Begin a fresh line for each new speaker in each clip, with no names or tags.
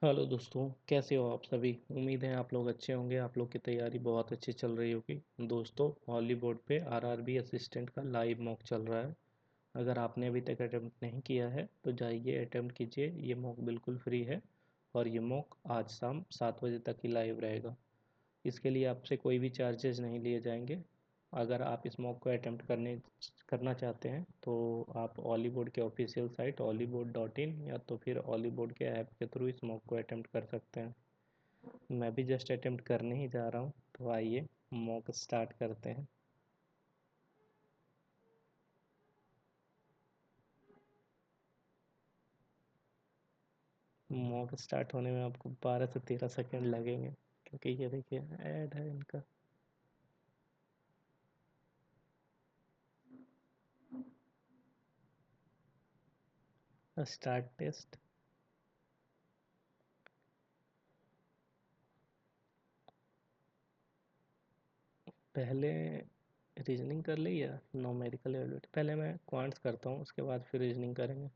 Hello दोस्तों, कैसे हो आप सभी। उम्मीद है आप लोग अच्छे होंगे। आप लोग की तैयारी बहुत अच्छी चल रही होगी। दोस्तों, हॉलीवुड पे आरआरबी असिस्टेंट का लाइव मॉक चल रहा है। अगर आपने अभी तक अटेम्प्ट नहीं किया है तो जाइए अटेम्प्ट कीजिए। ये मॉक बिल्कुल फ्री है और ये मॉक आज शाम 7 बजे तक ही लाइव रहेगा। इसके लिए आपसे कोई भी चार्जेस नहीं लिए जाएंगे। अगर आप इस मॉक को अटेम्प्ट करना चाहते हैं तो आप हॉलीवुड के ऑफिशियल साइट hollywood.in या तो फिर हॉलीवुड के ऐप के थ्रू इस मॉक को अटेम्प्ट कर सकते हैं। मैं भी जस्ट अटेम्प्ट करने ही जा रहा हूँ, तो आइए मॉक स्टार्ट करते हैं। मॉक स्टार्ट होने में आपको 12 से 13 सेकेंड लगेंगे, क्योंकि ये देखिए ऐड है इनका। Start test. पहले रीजनिंग कर ली या न्यूमेरिकल एबिलिटी। पहले मैं क्वांट्स करता हूँ, उसके बाद फिर रीजनिंग करेंगे।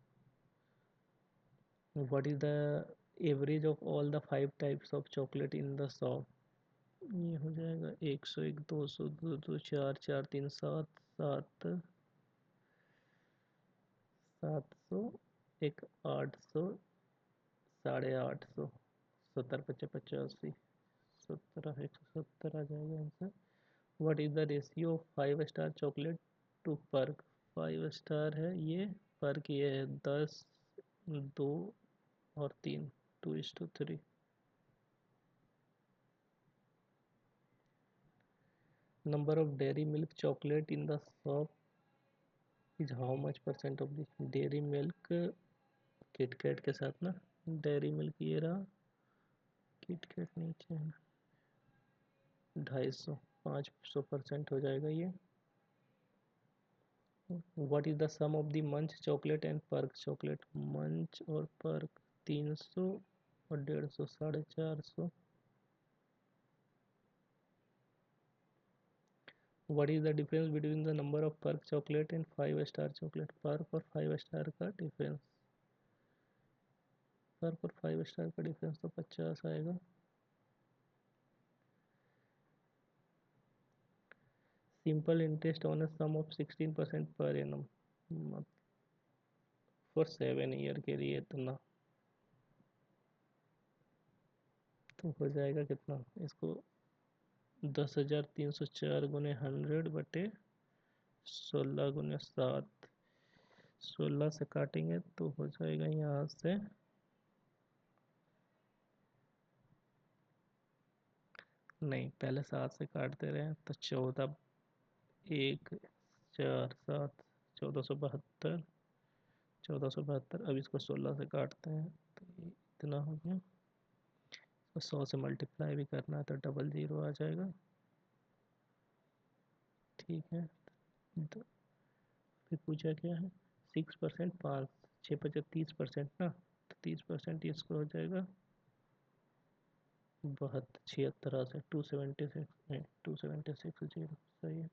What is the average of all the 5 types of chocolate in the shop. ये हो जाएगा 101, 200, 200, 4, 4, 3, 7, 7, 700, एक 800, 850, 70, 50, 85, 17, 170 आ जाएगा answer. What is the ratio of 5 Star chocolate to Perk. 5 Star है ये, पर्क ये है 10, 2 और 3, 2:3। Number of dairy milk chocolate in the shop is how much percent of this. Dairy milk KitKat के साथ ना, डेयरी मिल्क ये रहा, किटकैट नीचे है। 250, 500% हो जाएगा ये। What is the sum of the Munch chocolate and Perk chocolate. Munch और पर्क 300 और 150, 450। What is the difference between the number of Perk chocolate and 5 Star chocolate. Perk और 5 स्टार का डिफरेंस, पर्क और 5 स्टार का difference तो 50 आएगा। Simple interest on a sum of 16% per annum for 7 year के लिए इतना, तो हो जाएगा कितना इसको। 10,304 गुने 100 बटे 16 गुने 7। 16 से काटेंगे तो हो जाएगा यहाँ से, नहीं पहले 7 से काटते रहे तो 14, 1, 4, 7, 1472, 1472। अब इसको 16 से काटते हैं तो ये इतना हो गया। तो 100 से मल्टीप्लाई भी करना है तो डबल जीरो आ जाएगा। ठीक है, तो फिर पूछा क्या है। 6%, 5, 6 × 30% ना, तो 30% इसको हो जाएगा 72, 76 से 276, नहीं 276 जीरो सही है।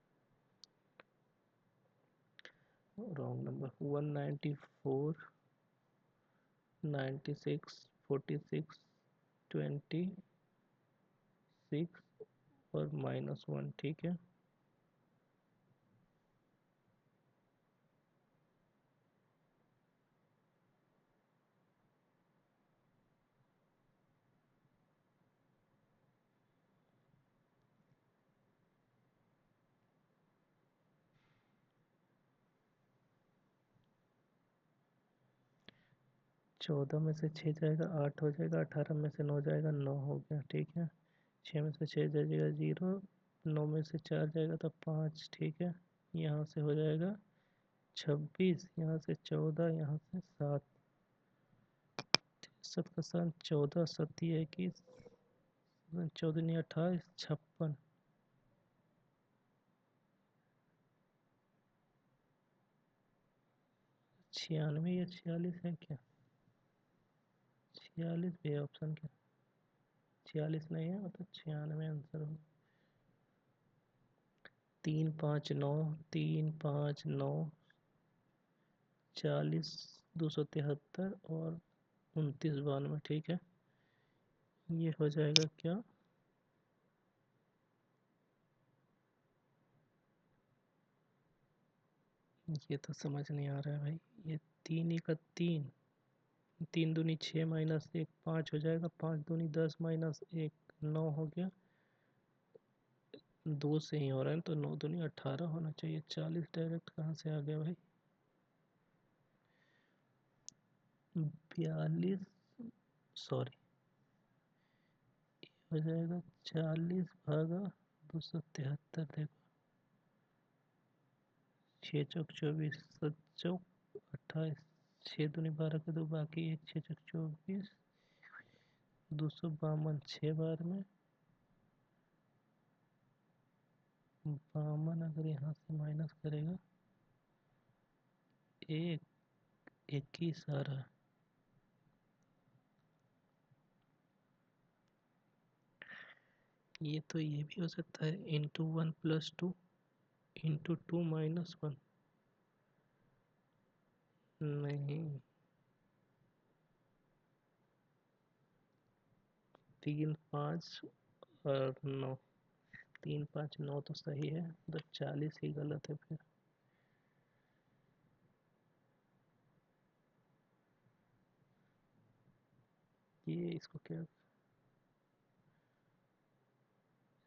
Wrong number. 194, 96, 46, 26 और -1। ठीक है, 14 में से 6 जाएगा 8 हो जाएगा, 18 में से 9 जाएगा 9 हो गया। ठीक है, 6 में से 6 जाएगा 0, 9 में से 4 जाएगा तो 5। ठीक है, यहाँ से हो जाएगा 26, यहाँ से 14, यहाँ से 7। 7 का 7, 14, 7 21, 14 28, 56। 96 या 46 है क्या। 46 भी है ऑप्शन क्या। 46 नहीं है, मतलब 96 आंसर हो। 359, 359, 40, 273 और 29, 92। ठीक है, ये हो जाएगा क्या, ये तो समझ नहीं आ रहा है भाई। ये 3 1 3, 3 दूनी 6 माइनस 1 5 हो जाएगा, 5 दूनी 10 माइनस 1 9 हो गया। 2 से ही हो रहा है तो 9 दूनी 18 होना चाहिए। 40 डायरेक्ट कहाँ से आ गया भाई। 42, सॉरी, हो जाएगा 40/273। देखो, 6 चौक 24, 7 चौक 28, 6 दूनी 12 के 2 बाकी 1, 6 चौक 24, 252। 6 बार में 52, अगर यहाँ से माइनस करेगा 1 21 आ रहा है। ये तो ये भी हो सकता है, ×1 + 2 ×2 - 1। नहीं, 3 5 और 9, 3 5 9 तो सही है, उधर 40 ही गलत है फिर। ये इसको क्या,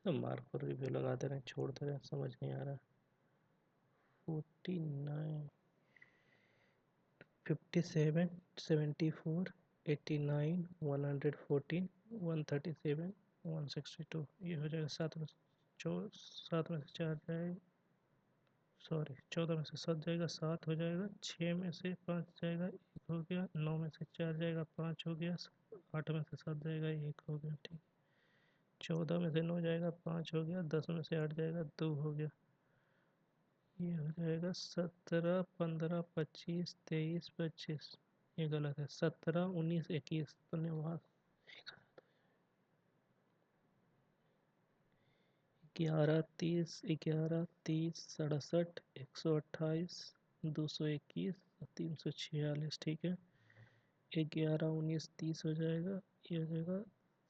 तो मार्क पर रिव्यू लगा दे रहे हैं, छोड़ दे रहे हैं, समझ नहीं आ रहा। 49, 57, 74, 89, 114, 137, 162। ये हो जाएगा 7 में से सॉरी 14 में से 7 जाएगा, 7 हो जाएगा। 6 में से 5 जाएगा, 1 हो गया। 9 में से 4 जाएगा, 5 हो गया। 8 में से 7 जाएगा, 1 हो गया। ठीक। 14 में से 9 जाएगा, 5 हो गया। 10 में से 8 जाएगा, 2 हो गया। ये हो जाएगा 17 15 25 23 25। ये गलत है। 17 19 21 तुमने वहाँ 11 30 11 30 67 128 221 346। ठीक है। 11 19 30 हो जाएगा। ये हो जाएगा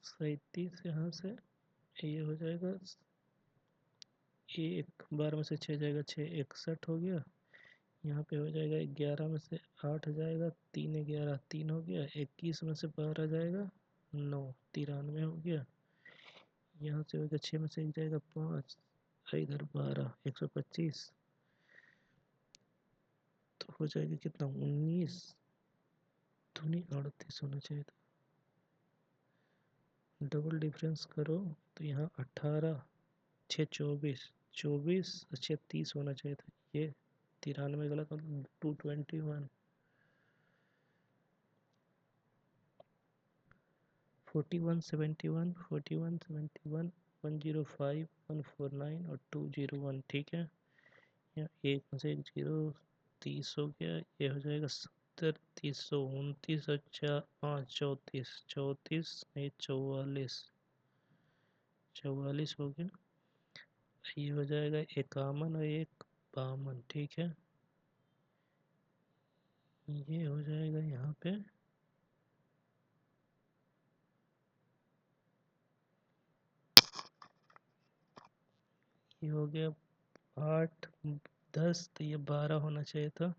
37 यहाँ से। ये हो जाएगा 1 12 में से 6 जाएगा, 6 61 हो गया। यहाँ पे हो जाएगा 11 में से 8 जाएगा, 3 11 3 हो गया। 21 में से 12 जाएगा, 9 93 हो गया। यहाँ से हो गया 6 में से 1 जाएगा, 5, इधर 12 125। तो हो जाएगा कितना, 19 दूनी 38 होना चाहिए था। डबल डिफरेंस करो तो यहाँ 18 6 24, 24 6 30 होना चाहिए था। ये 93 गलत, मतलब 221। 41 71 41 71 105 149 और 201। ठीक है। यहाँ 1 में से 1 जीरो, 30 हो गया। ये हो जाएगा 70 329 और 5 34 34 नहीं 44 44 हो गया। ये हो जाएगा 51 और 1 52। ठीक है। ये हो जाएगा यहाँ पे ये हो गया 8 10, तो ये 12 होना चाहिए था।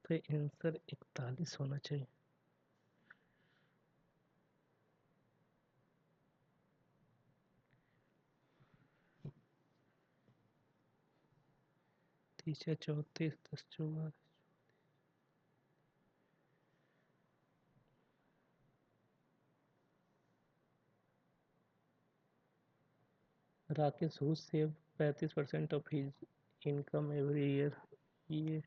तो आंसर 41 होना चाहिए। तीसरा 34 10 44। Rakesh who save 35% of his income every year. ये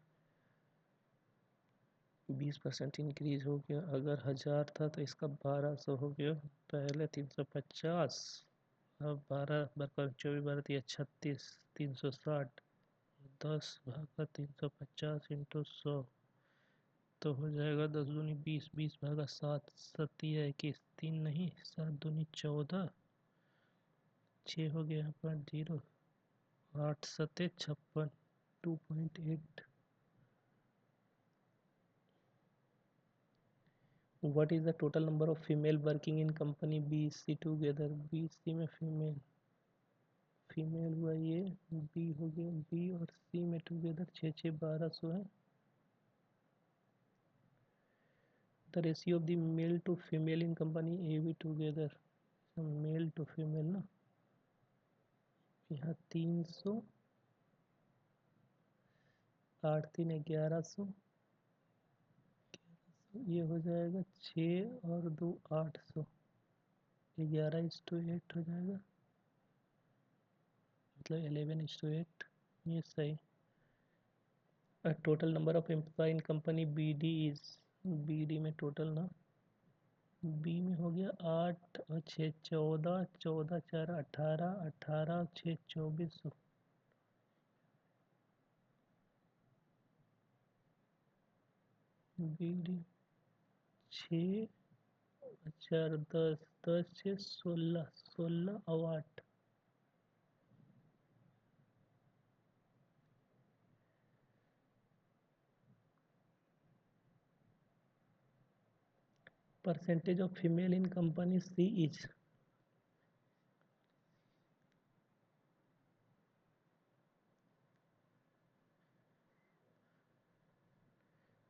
20% इंक्रीज हो गया। अगर 1000 था तो इसका 1200 हो गया। पहले 350, अब 12 बरकर 24 12 36 360। 10/350 × 100 तो हो जाएगा 10 दूनी 20 20/7 7 21 3 नहीं 7 दूनी 14 6 हो गया यहाँ पर 0, 8 सत्ते 56, 2.8। What is the total number of female working in company BC together? BC में फीमेल हुआ ये, बी हो गया, बी और सी में टुगेदर 6 6 1200 है। The ratio of the male to female in company A B together, male to female ना, यहाँ 300, 8 3 1100, ये हो जाएगा 6 और 2 800, 11:8 हो जाएगा, मतलब 11:8, ये सही। Total number of employee in company B D is, B D में टोटल ना, बी में हो गया 8 और 6 14, 14 4 18, 18 6 24, बी डी 6 4 10, 10 6 16, 16 और 8। Percentage of female in company C is,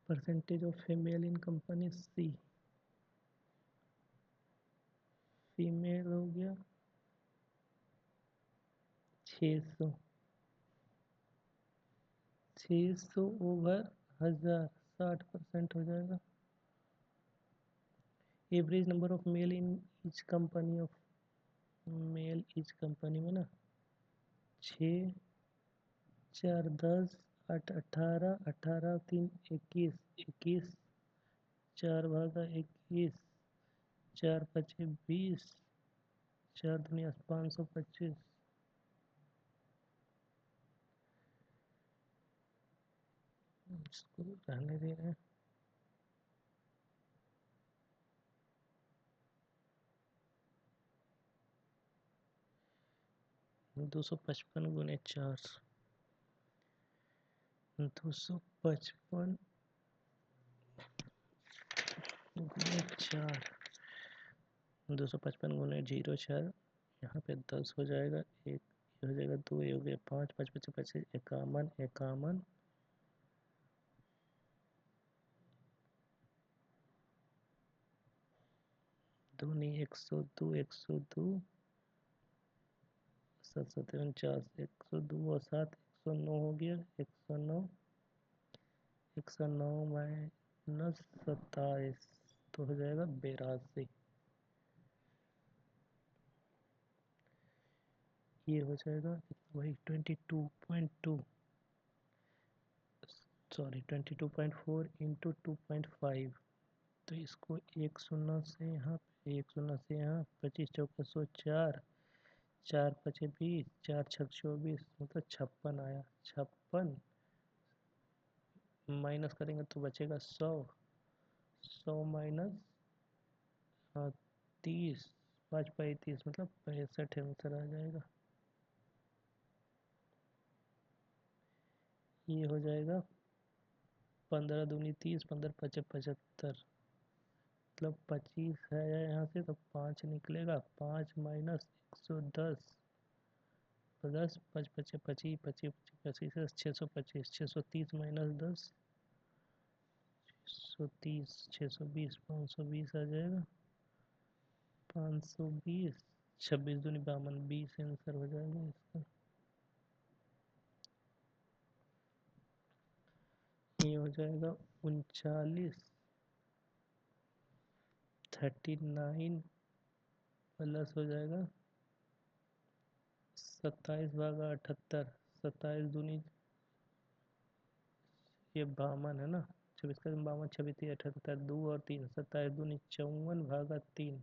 percentage of female in company C, female हो गया 600, 600 ओवर 1000, 60% हो जाएगा। Average number of male in each company of, male each company में ना 6 4 10, 8 18, 18 3 21, 21 4 भागा 21, 4 पचे 20, 4 दुनिया 525, इसको रहने दे रहे हैं। 255 गुने 4, 255 गुने 4, 255 गुने 0 4, यहाँ पे 10 हो जाएगा, एक ये हो जाएगा 2, ये हो गया 5, 5 25 25, 51 51, 2 नहीं 102, 102 7 7 49, 102 और 7 109 हो गया, 109, 109 माइनस 27 तो हो जाएगा 82, ये हो जाएगा वही 22.2, सॉरी 22.4 इंटू 2.5, तो इसको एक शून्य से यहाँ, एक शून्य से यहाँ, 25 चौका 104, 4 पचे 20, 4 छक 24, मतलब 56 आया। 56 माइनस करेंगे तो बचेगा 100, 100 माइनस 30, 5 35 मतलब 65 आंसर आ जाएगा। ये हो जाएगा 15 दूनी 30, 15 पचे 75, मतलब 25 है यहाँ से तो 5 निकलेगा, 5 माइनस 110, 10 5 पचे 25, 25 25 से 625, 630 माइनस 10, 130, 620, 520 आ जाएगा, 520, 26 दूनी 52, 20 आंसर हो जाएगा इसका। ये हो जाएगा 39, 39 प्लस हो जाएगा 27 भागा 78, 27 दूनी ये 52 है ना, 26 का 52, 26 3 78, 2 और 3, 27 दूनी 54 भागा 3,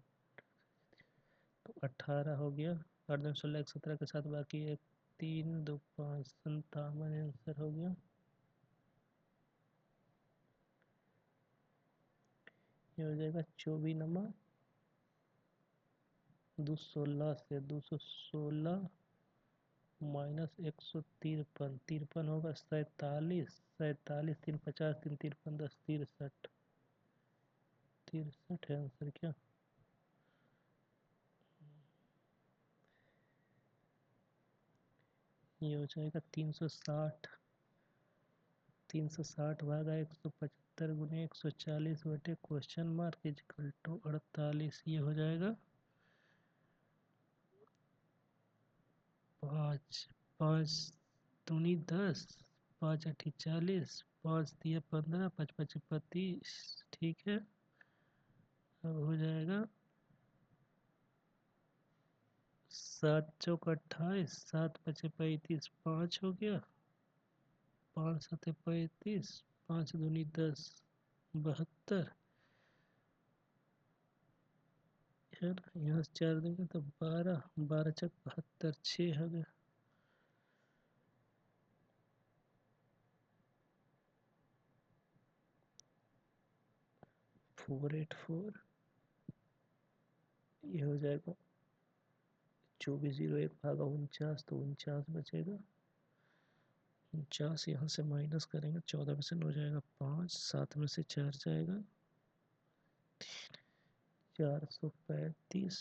तो 18 हो गया, 8 दिन 16 17 के साथ बाकी एक 3 2 5 57 आंसर हो गया। ये हो जाएगा 24 नमा 216 से 216 माइनस 153, 53 होगा 47, 47 3 50 3 53 10 63, 63 है आंसर क्या? ये हो जाएगा 360, 360 भागा 175 गुने 140 बटे क्वेश्चन मार्क इजकल टू 48। ये हो जाएगा 5, 5 दूनी 10, 5 अठी 40, 5 दिया 15, 5 5 25। ठीक है, अब हो जाएगा 7 चौक 28, 7 5 35, 5 हो गया, 5 7 35, 5 दूनी 10, 72 है ना। यहाँ से 4 देंगे तो 12, 12 चौक 72, 6 हो गया। 484, ये हो जाएगा 2401 भागा 49, तो 49 बचेगा। 49 यहाँ से माइनस करेंगे, 14 में से 9 जाएगा 5, 7 में से 4 जाएगा 435,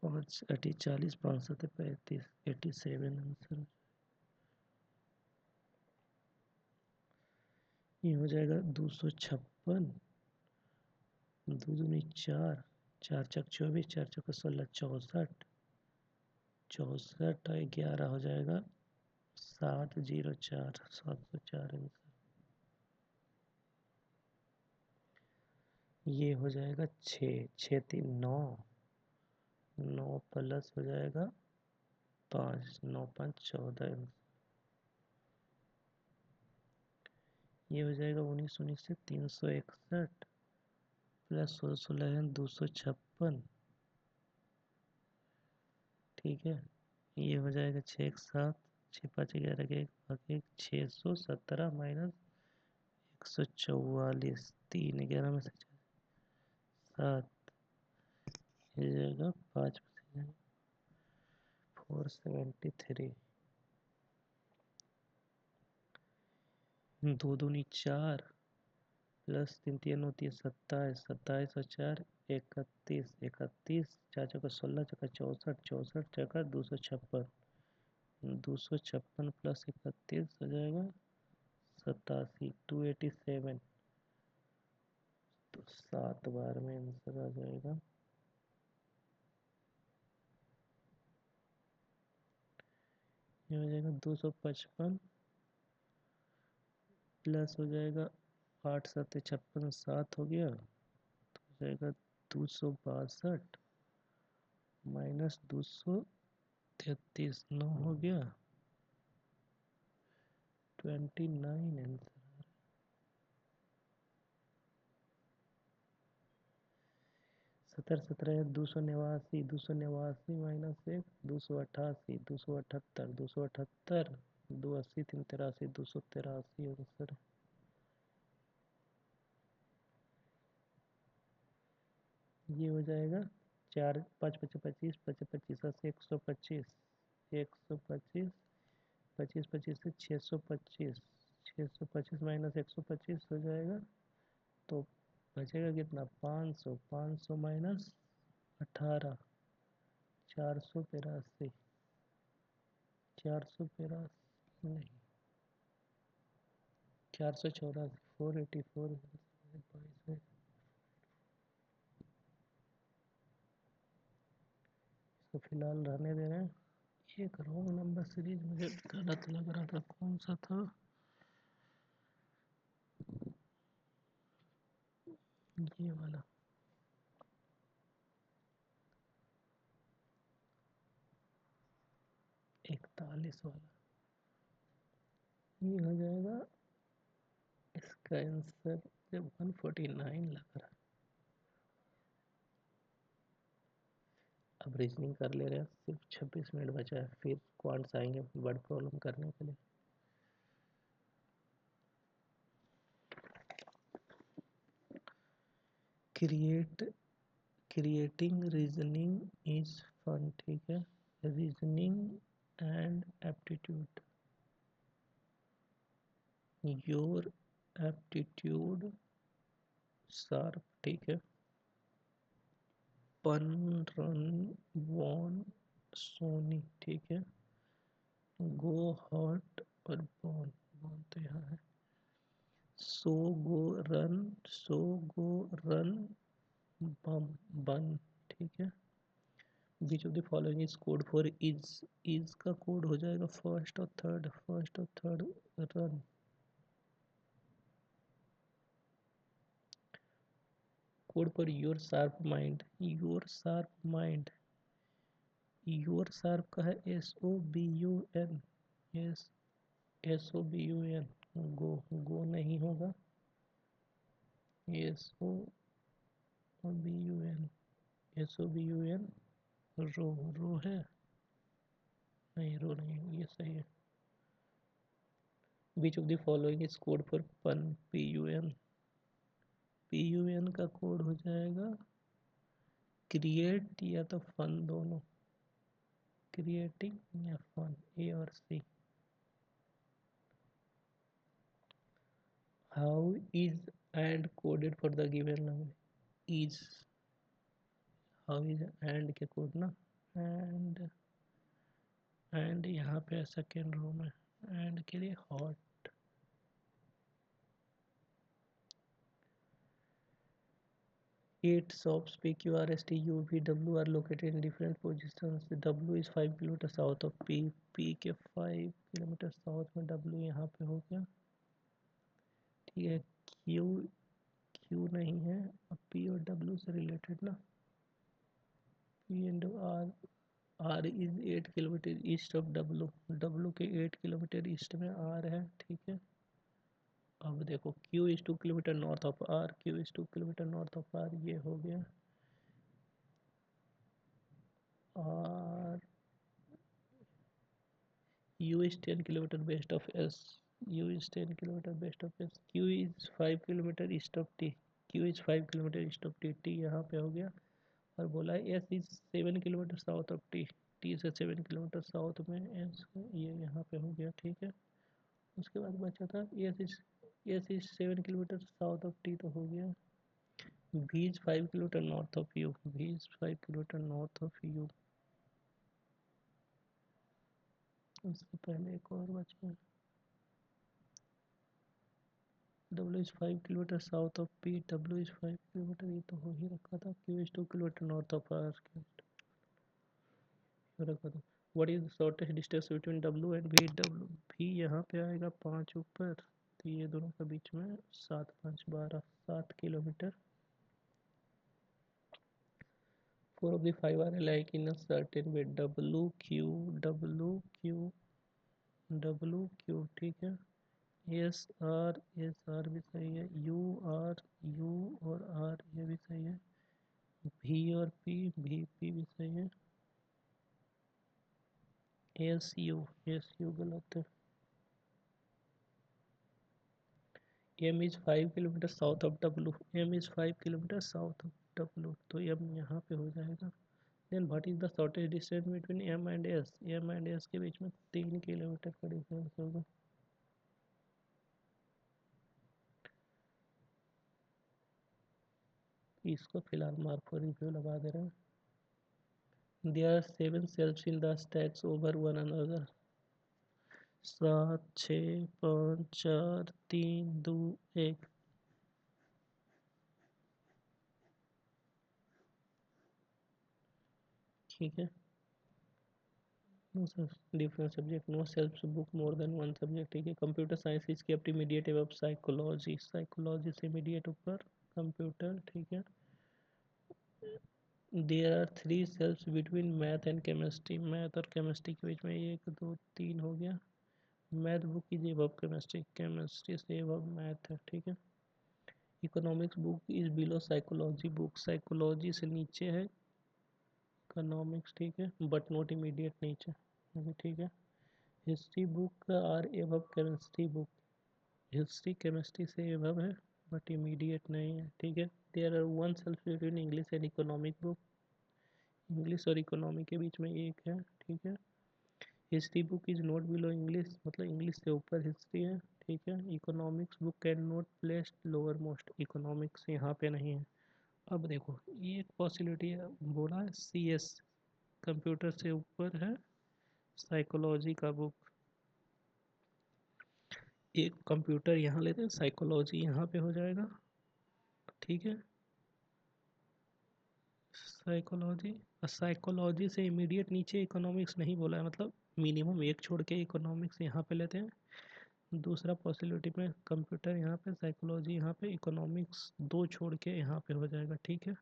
5 अठी 40, 5 7 35, 87 आंसर। ये हो जाएगा 256, 2 दूनी 4, 4 चक 24, 4 चक 16, 64, 64 11 हो जाएगा 704, 704 आंसर। ये हो जाएगा 6, 6 3 9, 9 प्लस हो जाएगा 5, 9 5 14 आंसर। ये हो जाएगा 19, 19 से 361 प्लस 16, 16 है 256। ठीक है, ये हो जाएगा 6 1 7, 6 5 11 के 1 भाग 1, 617 माइनस 144, 3 11 में से 7, ये जाएगा 5 में से 473, 2 दूनी 4 प्लस 3 3 होती है 27, 27 और 4 31, 31 4 चौका 16 चौका 64, 64 चौका 256, 256 प्लस 31 हो जाएगा 87, 287। तो 7 बार में आंसर आ जाएगा। ये हो जाएगा 255 प्लस हो जाएगा 8 7 56, 7 हो गया, तो हो जाएगा 262 माइनस 233, 9 हो गया 29 आंसर। 17 17 289, 289 minus 1, 288, 278, 278, 280 3 83, 283 answer. ये हो जाएगा 4 5 5 25, 25 25 से 125, 125, 25 25 से 625, 625 माइनस 125 हो जाएगा, तो बचेगा कितना 500, 500 माइनस 18, 483, 483 नहीं 484, 484 22 में। इसको फिलहाल रहने दे रहे हैं। एक रॉन्ग नंबर सीरीज मुझे गलत लग रहा था, कौन सा था? ये वाला 41 वाला। ये हो जाएगा इसका आंसर जब 149 लग रहा है। अब रीजनिंग कर ले रहे हैं, सिर्फ 26 मिनट बचा है, फिर क्वांट्स आएंगे वर्ड प्रॉब्लम करने के लिए। क्रिएटिंग रीजनिंग इज फन, ठीक है। Reasoning and aptitude, your aptitude sharp, ठीक है। पन, रन, वॉन, सोनी, ठीक है। गो, हॉट और बॉन, बॉन तो यहाँ है। सो, गो, रन, सो, गो, रन, बम, बन, ठीक है। विच of the following is code for is का कोड हो जाएगा फर्स्ट और थर्ड, फर्स्ट और third run. Code for your sharp mind, your sharp mind, your sharp का है SOBUN, SOBUN। गो, गो नहीं होगा, SOBUN, SOBUN। रो, रो है, नहीं रो नहीं, ये सही है। विच of the following is code for पन, PUN, PUN का कोड हो जाएगा क्रिएट या तो फन, दोनों, क्रिएटिंग या फन, A और C। How is and coded for the given language, is, how is and के कोड ना, एंड यहाँ पे सेकेंड रो में एंड के लिए hot. Eight shops PQRSTUVW are located in different positions. W is 5 kilometre south of P, P के 5 kilometre south में W यहाँ पे हो गया, ठीक है। Q, Q नहीं है, अब P और W से रिलेटेड ना, P and R, R is 8 kilometre east of W, W के 8 किलोमीटर ईस्ट में R है, ठीक है। अब देखो Q is 2 kilometre north of R, Q is 2 kilometre north of R, ये हो गया। R, U is 10 kilometer west of S, U is 10 kilometer west of S, Q is 5 kilometer east of T, Q is 5 kilometer east of T, T यहाँ पे हो गया। और बोला S is 7 kilometre south of T, T से 7 kilometre south में S, ये यहाँ पे हो गया, ठीक है। उसके बाद बचा था S is 7 kilometre south of T, तो हो गया। V is 5 kilometre north of U, V is 5 kilometre north of U। उससे पहले एक और बचा, W is 5 kilometre south of P, W is 5 kilometre, ये तो हो ही रखा था। Q is 2 kilometre north of R, रखा था। What is the shortest distance between W and V, W, V यहाँ पे आएगा 5 ऊपर, तो ये दोनों के बीच में 7, 5, 12, 7 kilometre. 4 of the 5 are alike in a certain way, W Q, W Q, W Q, ठीक है। एस आर, एस आर भी सही है। यू आर, यू और आर, ये भी सही है। भी और पी, भी पी भी सही है। एस यू, एस यू गलत है। M is 5 kilometre south of W, M is 5 kilometre south of W, तो एम यहाँ पे हो जाएगा। Then what is the shortest distance between M and S, M and S के बीच में 3 किलोमीटर का डिफरेंस होगा। इसको फिलहाल मार्क फॉर रिव्यू लगा दे रहे हैं। There are 7 shelves in the stacks over one another, 7, 6, 5, 4, 3, 2, 1, ठीक है। No different subject, no shelf book more than one subject, ठीक है। Computer science is kept immediate above psychology, psychology से इमीडिएट ऊपर कंप्यूटर, ठीक है। There are 3 shelves between math and chemistry, math और chemistry के बीच में 1, 2, 3 हो गया। Math book is above chemistry, chemistry से एबव मैथ है, ठीक है। Economics book is below psychology book, psychology से नीचे है इकोनॉमिक्स, ठीक है, बट नॉट इमीडिएट नीचे, ठीक है। History book are above chemistry book, history chemistry से एबव है बट इमीडिएट नहीं है, ठीक है। There are 1 shelf between English and economic book, English और इकोनॉमी के बीच में एक है, ठीक है। History book is not below English, मतलब इंग्लिश से ऊपर हिस्ट्री है, ठीक है। Economics book can not placed lowermost, economics यहाँ पे नहीं है। अब देखो ये एक पॉसिबिलिटी है, बोला है सी एस, कंप्यूटर से ऊपर है साइकोलॉजी का बुक। एक कंप्यूटर यहाँ लेते हैं, साइकोलॉजी यहाँ पे हो जाएगा, ठीक है। साइकोलॉजी, साइकोलॉजी से इमीडिएट नीचे इकोनॉमिक्स नहीं बोला है, मतलब मिनिमम एक छोड़ के इकोनॉमिक्स यहाँ पे लेते हैं। दूसरा पॉसिबिलिटी में कंप्यूटर यहाँ पे, साइकोलॉजी यहाँ पे, इकोनॉमिक्स दो छोड़ के यहाँ पे हो जाएगा, ठीक है।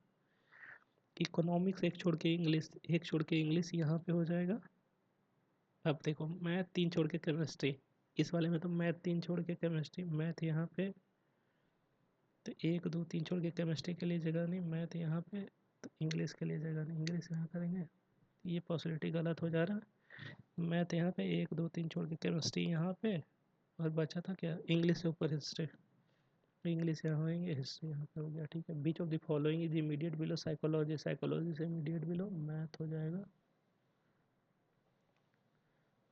इकोनॉमिक्स एक छोड़ के इंग्लिश, एक छोड़ के इंग्लिश यहाँ पे हो जाएगा। अब देखो मैथ तीन छोड़ के केमिस्ट्री, इस वाले में तो मैथ तीन छोड़ के केमिस्ट्री, मैथ यहाँ पे, तो एक दो तीन छोड़ के केमिस्ट्री के लिए जगह नहीं, मैथ यहाँ पे, तो इंग्लिश के लिए जगह नहीं, इंग्लिश यहाँ करेंगे। ये पॉसिबिलिटी गलत हो जा रहा है। मैथ यहाँ पे, एक दो तीन छोड़ के केमिस्ट्री यहाँ पे, और बचा था क्या, इंग्लिश से ऊपर हिस्ट्री, इंग्लिश यहाँ होएंगे, हिस्ट्री यहाँ पे हो गया, ठीक है। Which of the following is immediate below psychology, psychology से इमीडिएट बिलो मैथ हो जाएगा।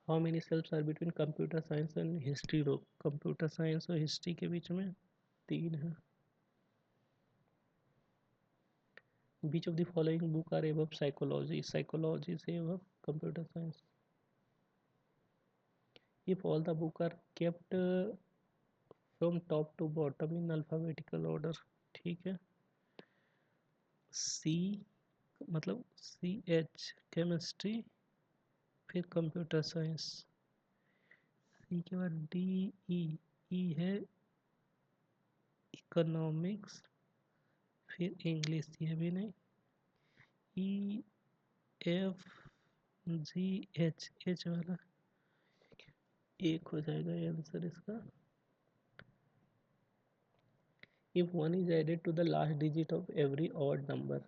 How many cells are between computer science and history, row computer science और हिस्ट्री के बीच में तीन है। Which of the following book are above psychology, psychology से above computer science. If all the book are kept from top to bottom in alphabetical order, ठीक है। C मतलब सी एच केमिस्ट्री, फिर कंप्यूटर साइंस, सी के बाद D E, ई है economics, फिर English, ये भी नहीं, E F G H, H वाला एक हो जाएगा आंसर इसका। If one is added to the last digit of every odd number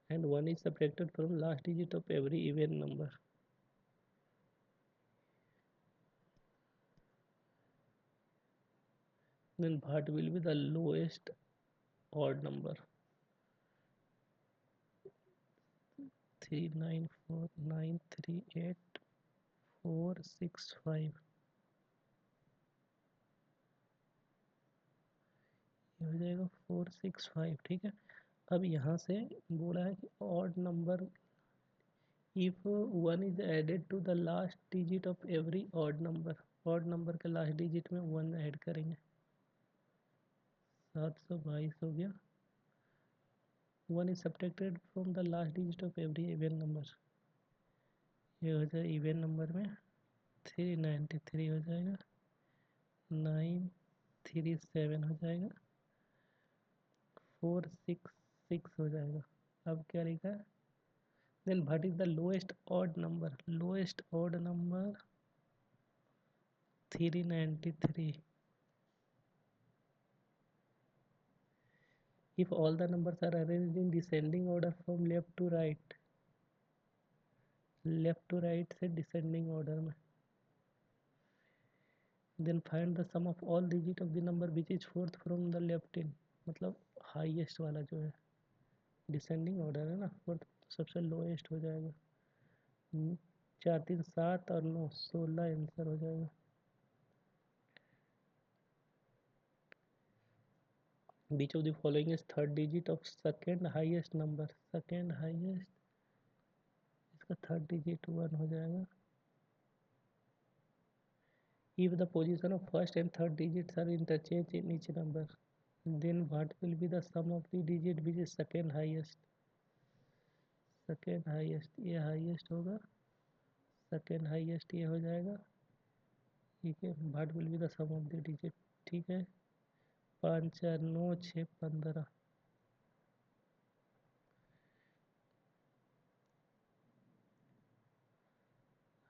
and one is subtracted from last digit of every even number, then what will be the lowest odd number? 394938 465, ये हो जाएगा 465, ठीक है। अब यहाँ से बोला है कि odd number, if one is added to the last digit of every odd number के last digit में वन ऐड करेंगे, 722 हो गया। One is subtracted from the last digit of every even number, ये हो जाए इवन नंबर में 393 हो जाएगा, 937 हो जाएगा, 466 हो जाएगा। अब क्या लिखा है, then what is the lowest odd number, lowest odd number 393। if all the numbers are arranged in descending order from left to right से डिसेंडिंग ऑर्डर में, then find the sum of all digit of the number which is fourth from the left in, मतलब highest वाला जो है, descending order है ना, fourth सबसे lowest हो जाएगा। 4 3 7 और 9 16 आंसर हो जाएगा। Which of the following is third digit of second highest number, second highest, इसका थर्ड डिजिट 1 हो जाएगा। if the position of first and third digits are interchanged in each number, then what will be the sum of the digit which is second highest, second highest, ये highest होगा, second highest ये हो जाएगा, ठीक है। What will be the sum of the digit, ठीक है। 5 4 9 6 15,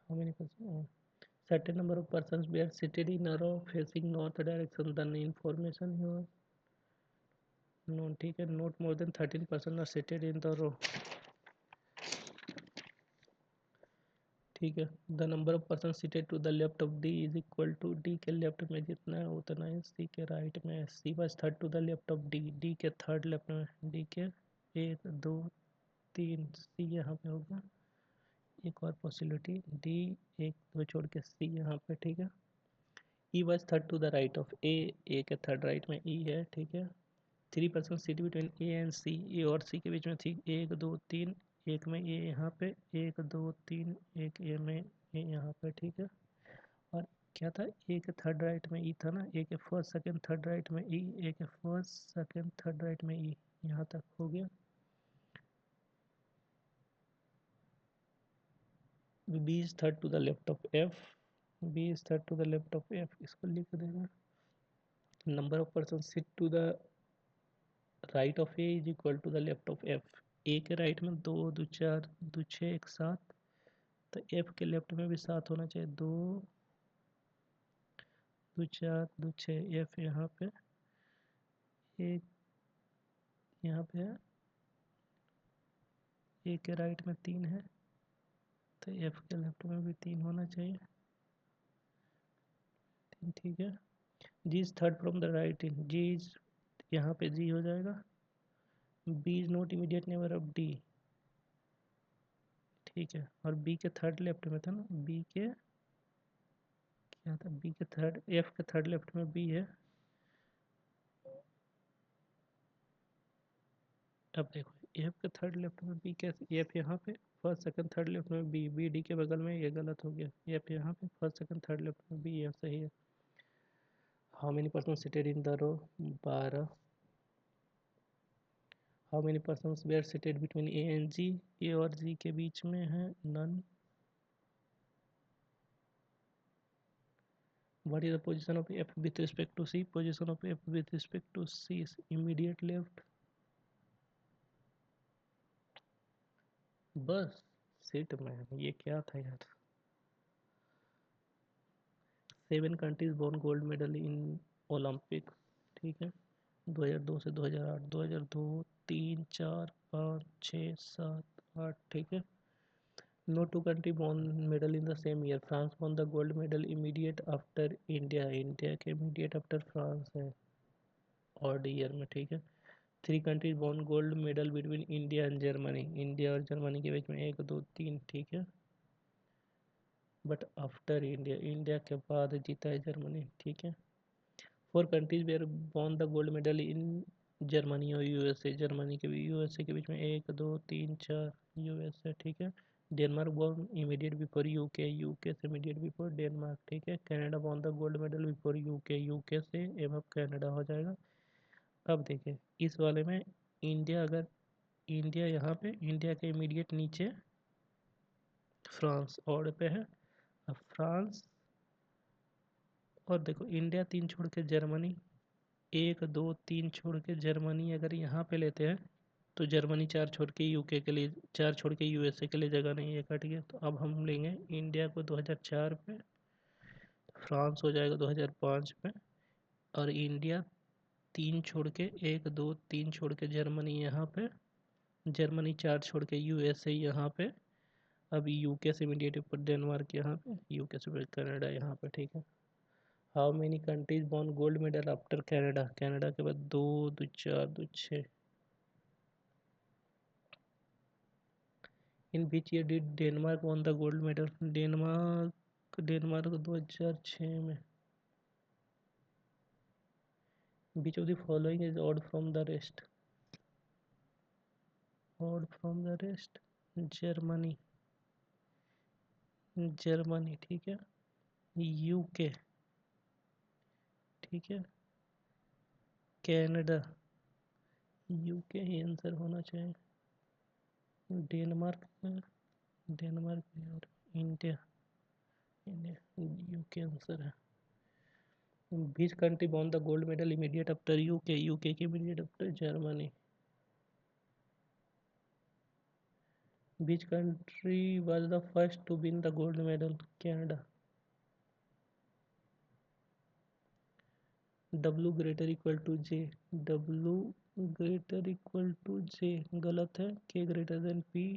how many percent, certain number of persons were seated in a row facing north direction, the information here known, ठीक है। not more than 13% are seated in the row, ठीक है। The number of person seated to the left of D is equal to, D के left में जितना है उतना ही सी के राइट में, C was third to the left of D, D के थर्ड लेफ्ट में, डी के एक दो 3, सी यहाँ पे होगा। एक और पॉसिबिलिटी डी, 1 2 छोड़ के सी यहाँ पे, ठीक है। E was third to the right of A के थर्ड राइट में ई है, ठीक है। 3% seat between A and C, A और सी के बीच में थी, 1 2 3, एक में ए यहाँ पे, 1 2 3, एक ए में ए यहाँ पे, ठीक है। और क्या था, ए के थर्ड राइट में ई था ना, ए के फर्स्ट सेकंड थर्ड राइट में ई, ए के फर्स्ट सेकंड थर्ड राइट में ई, यहाँ तक हो गया। B is third to the left of F, B is third to the left of F, इसको लिख देना। Number of person sit to the right of A is equal to the left of F. A के right में 2 2 4 2 6 एक 7, तो F के left में भी 7 होना चाहिए, 2 2 4 2 6, एफ यहाँ पे एक, यहाँ पे है, ए के राइट में 3 है, तो एफ के लेफ्ट में भी 3 होना चाहिए, 3, ठीक है। G is third from the right in, G is यहाँ पे जी हो जाएगा। B is not immediate neighbour of D, ठीक है। और बी के थर्ड लेफ्ट में था ना, बी के क्या था, बी के थर्ड, एफ के थर्ड लेफ्ट में बी है। अब देखो एफ के थर्ड लेफ्ट में बी कैसे, एफ यहाँ पे फर्स्ट सेकंड थर्ड लेफ्ट में बी, बी डी के बगल में, ये गलत हो गया। एफ यहाँ पे फर्स्ट सेकंड थर्ड लेफ्ट में बी, ये सही है। How many person seated in the row, 12। How many person were seated between A and G, A और जी के बीच में है, none. What is the position of F with respect to C, position of F with respect to C is immediate left. बस sit में ये क्या था यार। 7 कंट्रीज वॉन गोल्ड मेडल इन ओलंपिक, ठीक है। 2002 से 2008, 2002 3 4 5 6 7 8, ठीक है। No two country won medal in the same year, France won the gold medal immediate after India, India के इमीडिएट आफ्टर फ्रांस है, ऑड ईयर में, ठीक है। 3 countries won gold medal between India and Germany, India और Germany के बीच में 1 2 3, ठीक है। बट आफ्टर इंडिया, इंडिया के बाद जीता है जर्मनी, ठीक है। 4 countries where won the gold medal in Germany और यूएसए, जर्मनी के भी यूएसए के बीच में 1 2 3 4, यूएसए, ठीक है। Denmark won immediate before UK, UK से इमीडिएट बिफोर डेनमार्क, ठीक है। Canada won the gold medal before UK, UK से एवं कनाडा हो जाएगा। अब देखिए इस वाले में इंडिया, अगर इंडिया यहाँ पे, इंडिया के इमीडिएट नीचे फ्रांस ऑड पे है। अब फ्रांस और देखो इंडिया 3 छोड़ के जर्मनी, 1 2 3 छोड़ के जर्मनी अगर यहाँ पे लेते हैं, तो जर्मनी 4 छोड़ के यूके के लिए, 4 छोड़ के यूएसए के लिए जगह नहीं है, कट गया। तो अब हम लेंगे इंडिया को 2004 पे, फ्रांस हो जाएगा 2005 पे, और इंडिया 3 छोड़ के, 1 2 3 छोड़ के जर्मनी यहाँ पे, जर्मनी 4 छोड़ के यूएसए यहाँ पे, अब यूके से इमीडिएट ऊपर डेनमार्क यहाँ पे, यूके से फिर कनाडा यहाँ पे, ठीक है। How many countries won gold medal after Canada, Canada के बाद 2 2 4 2 6। In which year did Denmark won the gold medal, Denmark 2006 में। Which of the following is odd from the rest, odd from the rest, Germany, Germany, ठीक है। UK, ठीक है। Canada, UK ही answer होना चाहिए। Denmark में, डेनमार्क में, और इंडिया, इंडिया, यूके आंसर है। Which country won the gold medal immediate after UK? UK के immediate after Germany. Which country was the first to win the gold medal? Canada. W greater equal to J. W greater equal to J गलत है। K greater than P.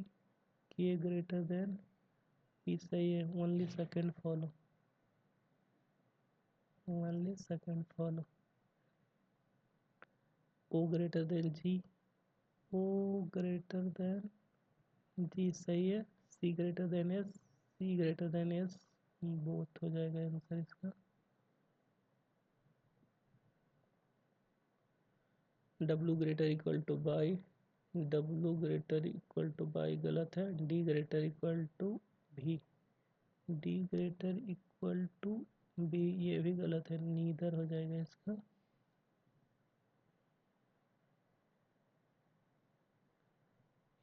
K greater than P सही है। Only second follow. Only second follow. O greater than G. O greater than जी सही है। C greater than S, C greater than S both हो जाएगा answer इसका। W greater equal to by, W greater equal to by गलत है। D greater equal to B, D greater equal to B ये भी गलत है, नीदर हो जाएगा इसका।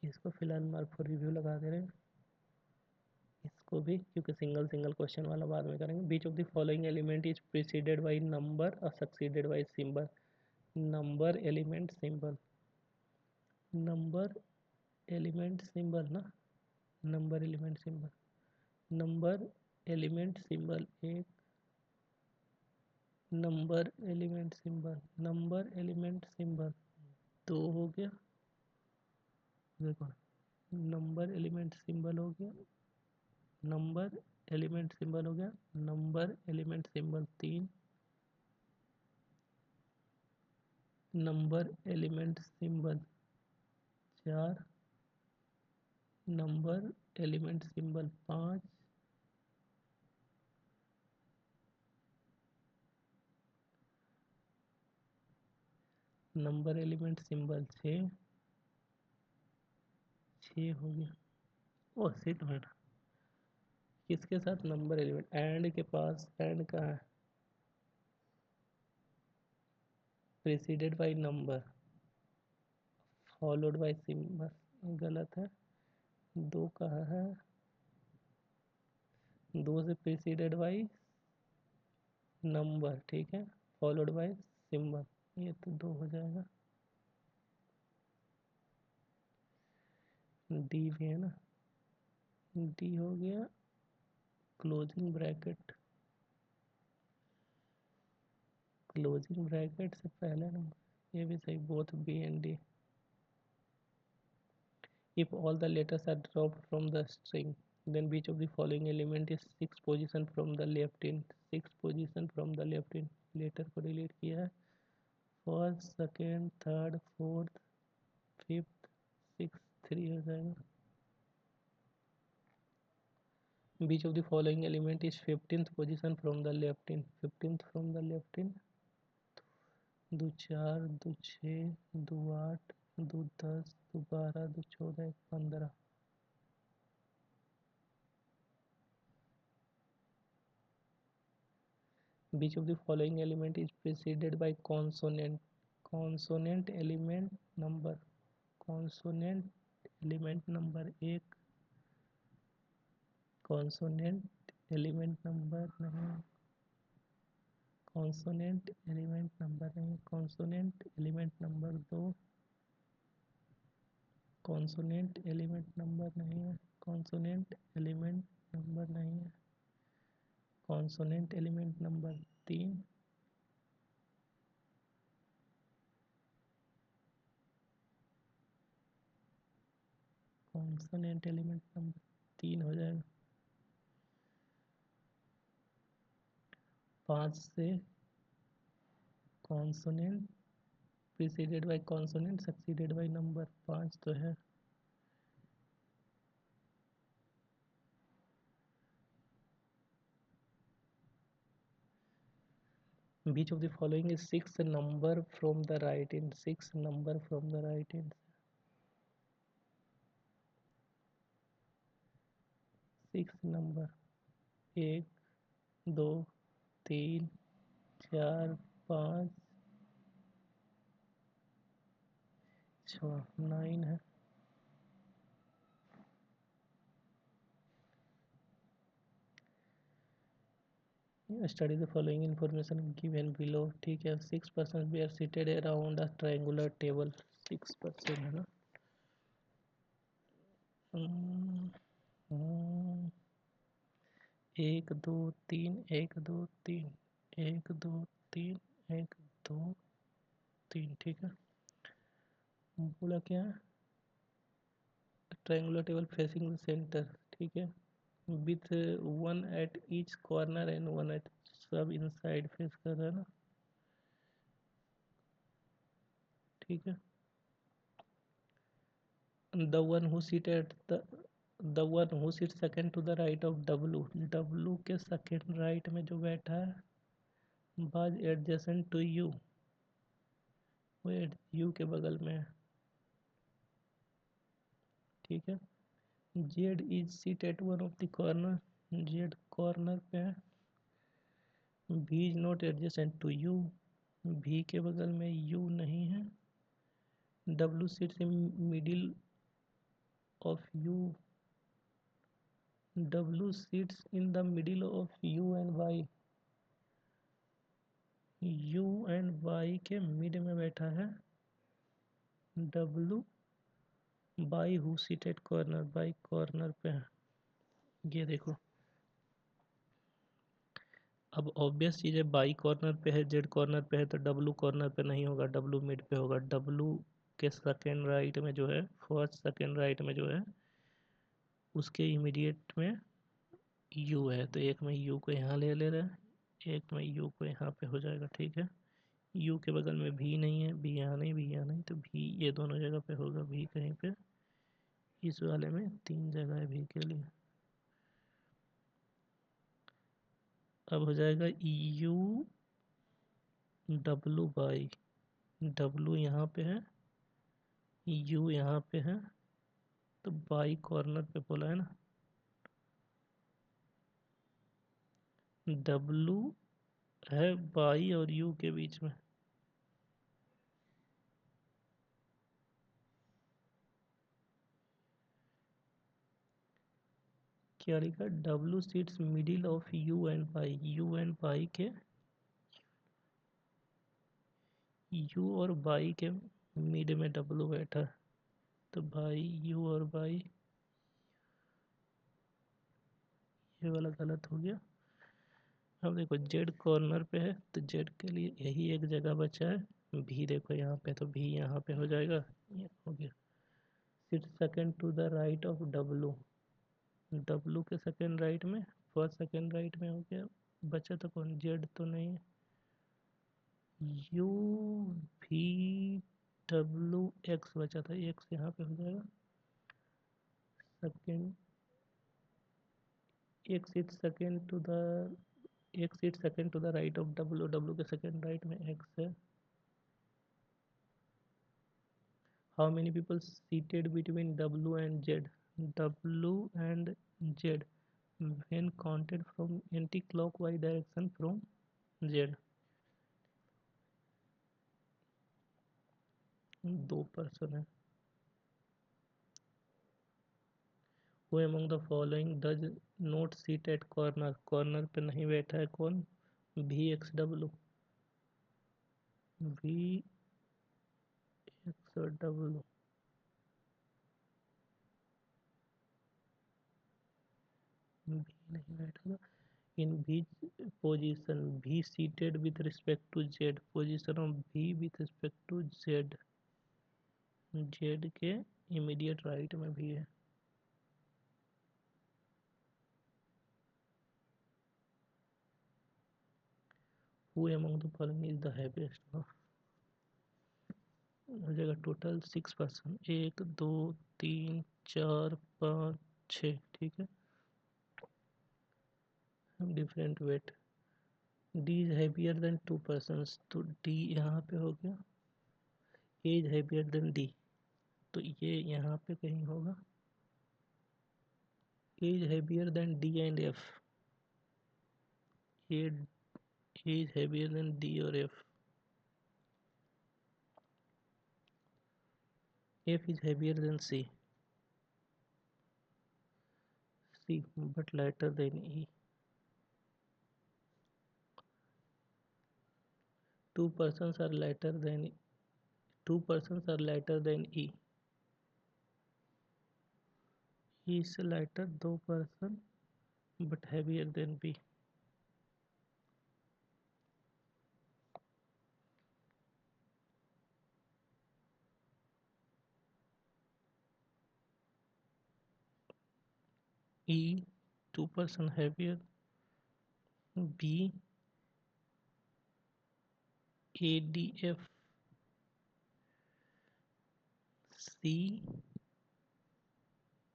इसको फिलहाल मार्क फॉर रिव्यू लगा दे रहे हैं इसको भी, क्योंकि सिंगल सिंगल क्वेश्चन वाला बाद में करेंगे। Which of the following element is preceded by number और succeeded by symbol. Number element symbol, number element symbol ना, number element symbol, number element symbol एक, number element symbol, number element symbol दो हो गया। देखो नंबर एलिमेंट सिंबल हो गया, number element symbol हो गया, नंबर एलिमेंट सिंबल तीन, नंबर एलिमेंट सिंबल चार, नंबर एलिमेंट सिंबल पाँच, नंबर एलिमेंट सिंबल छः, छः हो गया। ओ सिट बेटा, किसके साथ नंबर एलिमेंट, एंड के पास, एंड कहाँ है, preceded by number followed by symbol, गलत है। दो कहाँ है, दो से प्रेसिडेड बाई नंबर, ठीक है, फॉलोड बाय सिंबल, ये तो दो हो जाएगा। डी भी है ना, डी हो गया क्लोजिंग ब्रैकेट, क्लोजिंग ब्रैकेट से पहले नंबर, ये भी सही, both B and D. If all the letters are dropped from the string, then which of the following element is six position from the left in, six position from the left in, letter को delete किया है, first second third fourth fifth six, three हो जाएगा। Which of the following element is 15th position from the left in, 15th from the left in, दो चार, दो छः, दो आठ, दो दस, दो बारह, दो चौदह, पंद्रह। Which of the following element is preceded by consonant, consonant element number, consonant element number एक, consonant element number नहीं, consonant element number नहीं, consonant element number दो, consonant element number नहीं है, consonant element number नहीं है, consonant element number तीन, consonant element number तीन हो जाएगा। पाँच से consonant preceded by consonant succeeded by number, पाँच तो है। Which of the following is six number from the right in, six number from the right in, six number एक, दो, तीन, चार, पाँच, छः, नाइन है। Study the following information given below, ठीक है। 6% we are seated around a triangular table, 6% है ना। हम्म, हम्म, एक दो तीन, एक दो तीन, एक दो तीन, एक दो तीन, ठीक है। बोला क्या है, triangular table facing the centre, ठीक है, with one at each corner and one at, सब इनसाइड फेस कर रहा है ना, ठीक है। the one who sit at the one who sits second to the right of W के second right में जो बैठा है was adjacent to U, वो U के बगल में है, ठीक है। Z is sit at one of the corner, Z corner पे है। V is not adjacent to U, V के बगल में U नहीं है। W sits in middle of U, W sits in the middle of U and Y, U and Y के mid में बैठा है W, by who sit at corner, by corner पे है। ये देखो, अब ऑब्वियस चीज़ है, बाई कॉर्नर पे है, जेड कॉर्नर पे है, तो डब्लू कॉर्नर पे नहीं होगा, डब्लू मिड पे होगा। डब्लू के सेकेंड राइट में जो है, फर्स्ट सेकेंड राइट में जो है, उसके इमीडिएट में यू है, तो एक में यू को यहाँ ले रहे हैं, एक में यू को यहाँ पे हो जाएगा, ठीक है। यू के बगल में भी नहीं है, भी यहाँ नहीं, भी यहाँ नहीं, तो भी ये दोनों जगह पे होगा, भी कहीं पे इस वाले में 3 जगह है भी के लिए। अब हो जाएगा यू डब्लू बाई, डब्लू यहाँ पे है, यू यहाँ पे है, तो बाई कॉर्नर पे बोला है ना, डब्लू है बाई और यू के बीच में। क्या लिखा, W seats middle of you and by, you and by के, यू और बाई के मिड में डब्लू बैठा है, तो बाई यू और बाई, ये वाला गलत हो गया। अब देखो जेड कॉर्नर पे है, तो जेड के लिए यही एक जगह बचा है, भी देखो यहाँ पे, तो भी यहाँ पे हो जाएगा, ये हो गया। Sit second to the right of W, W के सेकेंड राइट में, फर्स्ट सेकेंड राइट में हो गया। बचा तो कौन, जेड तो नहीं है, यू भी डब्लू एक्स बचा था, एक्स यहाँ पे हो जाएगा। सेकेंड, एक सीट सेकेंड टू द, एक sit second to the right of W, W के सेकेंड राइट में एक्स है। How many people seated between W and Z, W and Z when counted from anti-clockwise direction from Z, 2 person है। Who among the following does not sit at corner, corner पे नहीं बैठा है कौन, V X W, V X W, V नहीं बैठा था। In V position, V seated with respect to Z, position of V with respect to Z, Z के immediate right में भी है। Who among the following is the happiest, हो जाएगा total 6 person, 1 2 3 4 5 6, ठीक है। Different weight, D is heavier than 2 person, तो D यहाँ पे हो गया। A is heavier than D, तो ये यहाँ पे कहीं होगा। A is heavier than D and F, A is heavier than D और F is heavier than C, C but lighter than E. 2 persons are lighter than, 2 persons are lighter than E, E is lighter 2 person but heavier than B। E 2 person heavier, B ADF, C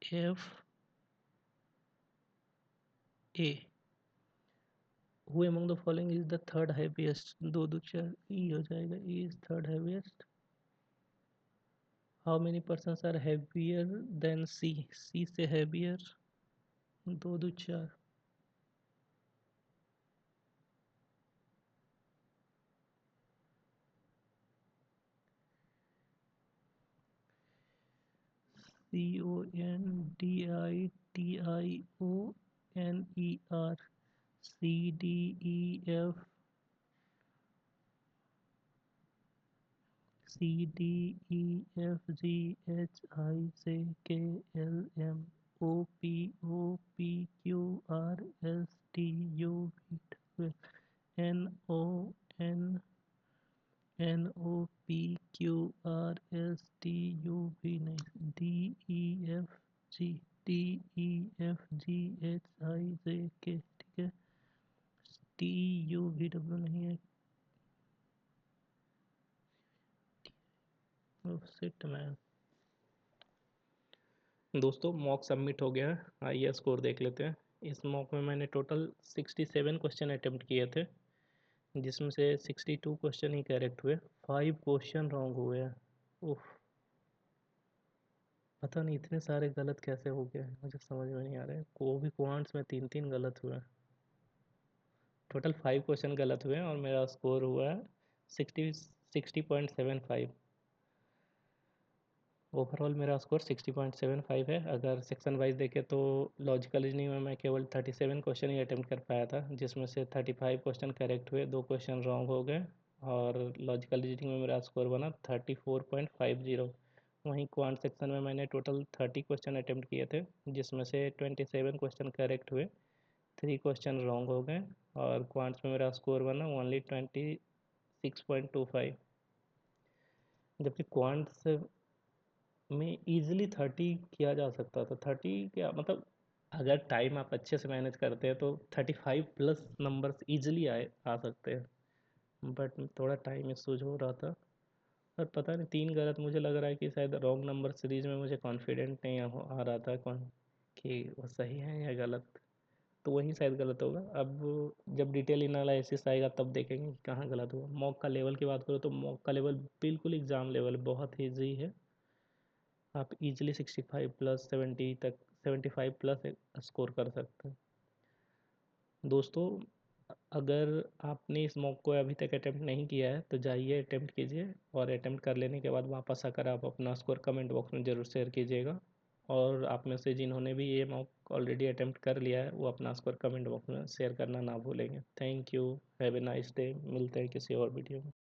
who among the following is the third heaviest? दो दो चार ई हो जाएगा, E is third heaviest. How many persons are heavier than C? C से heavier दो दो चार. CONDITIONER. CDEF CDEFGHIJKLMOPOPQRSTUV NONPQRSTUV नहीं DEFGHIJK ठीक है. TUVW नहीं है. Shit man. दोस्तों मॉक सबमिट हो गया है. आइए स्कोर देख लेते हैं. इस मॉक में मैंने टोटल 67 क्वेश्चन अटेम्प्ट किए थे, जिसमें से 62 क्वेश्चन ही करेक्ट हुए, 5 क्वेश्चन रॉन्ग हुए हैं. उफ, पता नहीं इतने सारे गलत कैसे हो गए, मुझे समझ में नहीं आ रहा है. को भी क्वांट्स में 3 गलत हुए हैं. टोटल 5 क्वेश्चन गलत हुए हैं और मेरा स्कोर हुआ है 60.75. ओवरऑल मेरा स्कोर 60.75 है. अगर सेक्शन वाइज देखें तो लॉजिकल रीजनिंग में मैं केवल 37 क्वेश्चन ही अटेम्प्ट कर पाया था, जिसमें से 35 क्वेश्चन करेक्ट हुए, 2 क्वेश्चन रॉन्ग हो गए. और लॉजिकल रीजनिंग में मेरा स्कोर बना 34.50. वहीं क्वांट सेक्शन में मैंने टोटल 30 क्वेश्चन अटेम्प्ट किए थे, जिसमें से 27 क्वेश्चन करेक्ट हुए, 3 क्वेश्चन रॉन्ग हो गए. और क्वांट्स में मेरा स्कोर बना ओनली 26.25. जबकि क्वांट्स में ईज़िली 30 किया जा सकता था. 30 क्या मतलब, अगर टाइम आप अच्छे से मैनेज करते हैं तो 35 प्लस नंबर्स ईजिली आ सकते हैं. बट थोड़ा टाइम इशूज हो रहा था. और पता नहीं 3 गलत, मुझे लग रहा है कि शायद रॉन्ग नंबर सीरीज में मुझे कॉन्फिडेंट नहीं आ रहा था कौन कि वो सही है या गलत. तो वही शायद गलत होगा. अब जब डिटेल एनालिसिस आएगा तब देखेंगे कि कहाँ गलत हुआ. मॉक का लेवल की बात करो तो मॉक का लेवल बिल्कुल एग्ज़ाम लेवल बहुत ईजी है. आप इजीली 65 प्लस 70 तक 75 प्लस स्कोर कर सकते हैं. दोस्तों अगर आपने इस मॉक को अभी तक अटेम्प्ट नहीं किया है तो जाइए अटेम्प्ट कीजिए, और अटेम्प्ट कर लेने के बाद वापस आकर आप अपना स्कोर कमेंट बॉक्स में ज़रूर शेयर कीजिएगा. और आप में से जिन्होंने भी ये मॉक ऑलरेडी अटेम्प्ट कर लिया है वो अपना स्कोर कमेंट बॉक्स में शेयर करना ना भूलेंगे. Thank you. Have a nice day. मिलते हैं किसी और वीडियो में.